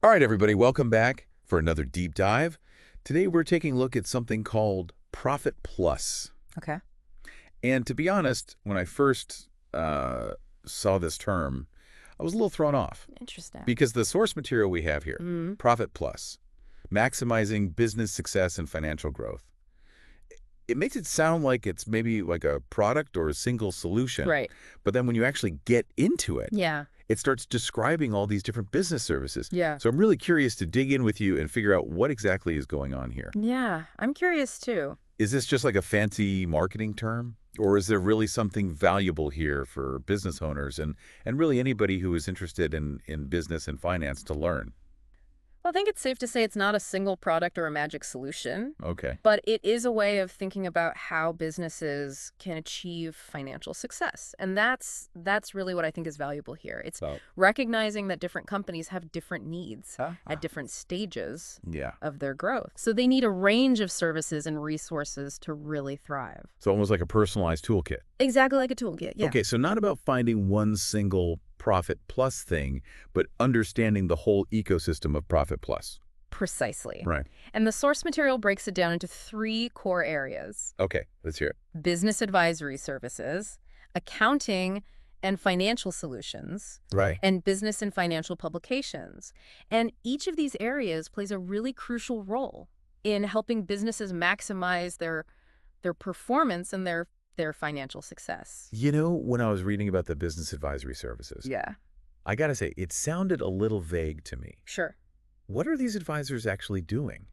All right, everybody, welcome back for another deep dive. Today, we're taking a look at something called Profit Plus. Okay. And to be honest, when I first saw this term, I was a little thrown off Interesting. because the source material we have here, Mm. Profit Plus, maximizing business success and financial growth. It makes it sound like it's maybe like a product or a single solution. Right. But then when you actually get into it, Yeah. it starts describing all these different business services. Yeah. So I'm really curious to dig in with you and figure out what exactly is going on here. Yeah. I'm curious too. Is this just like a fancy marketing term? Or is there really something valuable here for business owners and really anybody who is interested in business and finance to learn? Well, I think it's safe to say it's not a single product or a magic solution, Okay. but it is a way of thinking about how businesses can achieve financial success. And that's really what I think is valuable here. It's So, recognizing that different companies have different needs at different stages yeah. of their growth. So they need a range of services and resources to really thrive. So almost like a personalized toolkit. Exactly like a toolkit. Yeah. Okay, so not about finding one single Profit Plus thing, but understanding the whole ecosystem of Profit Plus. Precisely. Right. And the source material breaks it down into 3 core areas: Okay, let's hear it. business advisory services, accounting and financial solutions, Right. and business and financial publications. And each of these areas plays a really crucial role in helping businesses maximize their performance and their financial success. You know, when I was reading about the business advisory services, Yeah, I gotta say, it sounded a little vague to me. sure. What are these advisors actually doing?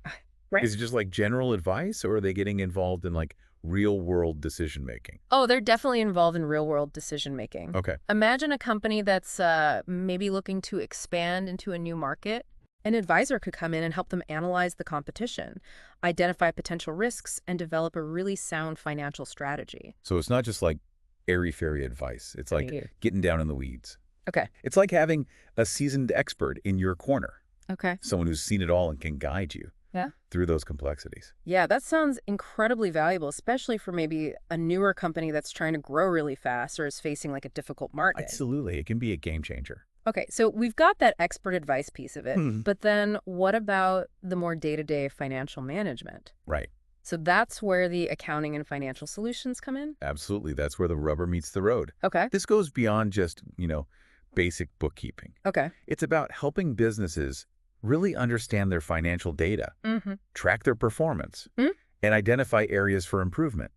Right. Is it just like general advice, or are they getting involved in like real-world decision-making? Oh, they're definitely involved in real-world decision-making. Okay. Imagine a company that's maybe looking to expand into a new market. An advisor could come in and help them analyze the competition, identify potential risks, and develop a really sound financial strategy. So it's not just like airy-fairy advice. It's like Right. getting down in the weeds. Okay. It's like having a seasoned expert in your corner, Okay. someone who's seen it all and can guide you Yeah. through those complexities. Yeah, that sounds incredibly valuable, especially for maybe a newer company that's trying to grow really fast or is facing like a difficult market. Absolutely. It can be a game changer. Okay, so we've got that expert advice piece of it, Hmm. but then what about the more day-to-day financial management? Right. So that's where the accounting and financial solutions come in? Absolutely. That's where the rubber meets the road. Okay. This goes beyond just, basic bookkeeping. Okay. It's about helping businesses really understand their financial data, Mm-hmm. track their performance, Hmm? and identify areas for improvement.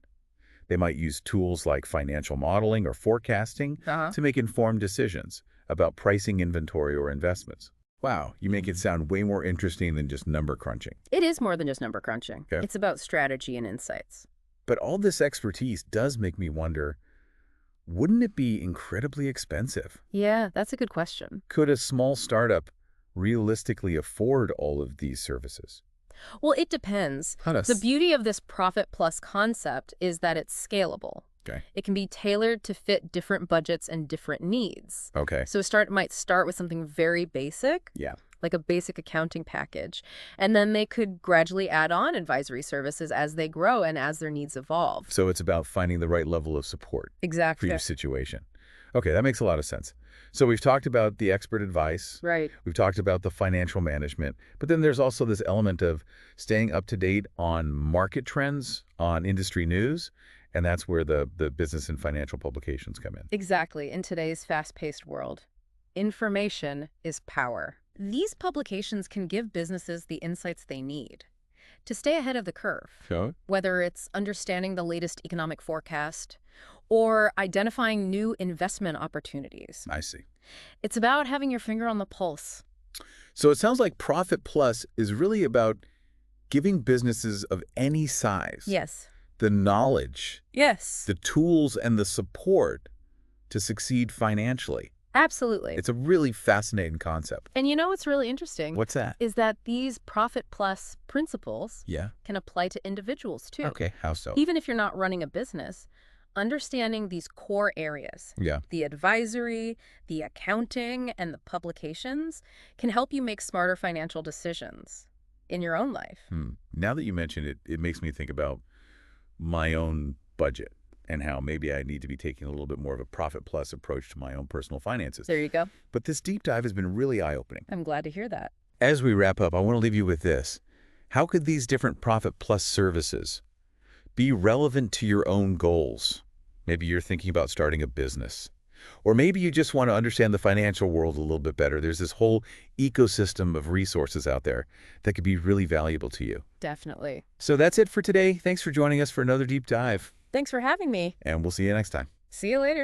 They might use tools like financial modeling or forecasting Uh-huh. to make informed decisions about pricing, inventory, or investments. Wow, you make it sound way more interesting than just number crunching. It is more than just number crunching. Okay. It's about strategy and insights. But all this expertise does make me wonder, wouldn't it be incredibly expensive? Yeah, that's a good question. Could a small startup realistically afford all of these services? Well, it depends. How does... The beauty of this Profit Plus concept is that it's scalable. Okay. It can be tailored to fit different budgets and different needs. Okay. So might start with something very basic, Yeah. like a basic accounting package, and then they could gradually add on advisory services as they grow and as their needs evolve. So it's about finding the right level of support for Exactly. your situation. Okay, that makes a lot of sense. So we've talked about the expert advice. Right. We've talked about the financial management. But then there's also this element of staying up to date on market trends, on industry news, and that's where the business and financial publications come in. Exactly. In today's fast-paced world, information is power. These publications can give businesses the insights they need to stay ahead of the curve, So? whether it's understanding the latest economic forecast or identifying new investment opportunities. I see. It's about having your finger on the pulse. So it sounds like Profit Plus is really about giving businesses of any size Yes. the knowledge, Yes. the tools, and the support to succeed financially. Absolutely. It's a really fascinating concept. And you know what's really interesting? What's that? Is that these Profit Plus principles Yeah. can apply to individuals too. Okay, how so? Even if you're not running a business, understanding these core areas, Yeah. the advisory, the accounting, and the publications, can help you make smarter financial decisions in your own life. Now that you mention it, it makes me think about my own budget and how maybe I need to be taking a little bit more of a Profit Plus approach to my own personal finances. There you go. But this deep dive has been really eye-opening. I'm glad to hear that. As we wrap up, I want to leave you with this. How could these different Profit Plus services be relevant to your own goals? Maybe you're thinking about starting a business. Or maybe you just want to understand the financial world a little bit better. There's this whole ecosystem of resources out there that could be really valuable to you. Definitely. So that's it for today. Thanks for joining us for another deep dive, Thanks for having me. and we'll see you next time. See you later.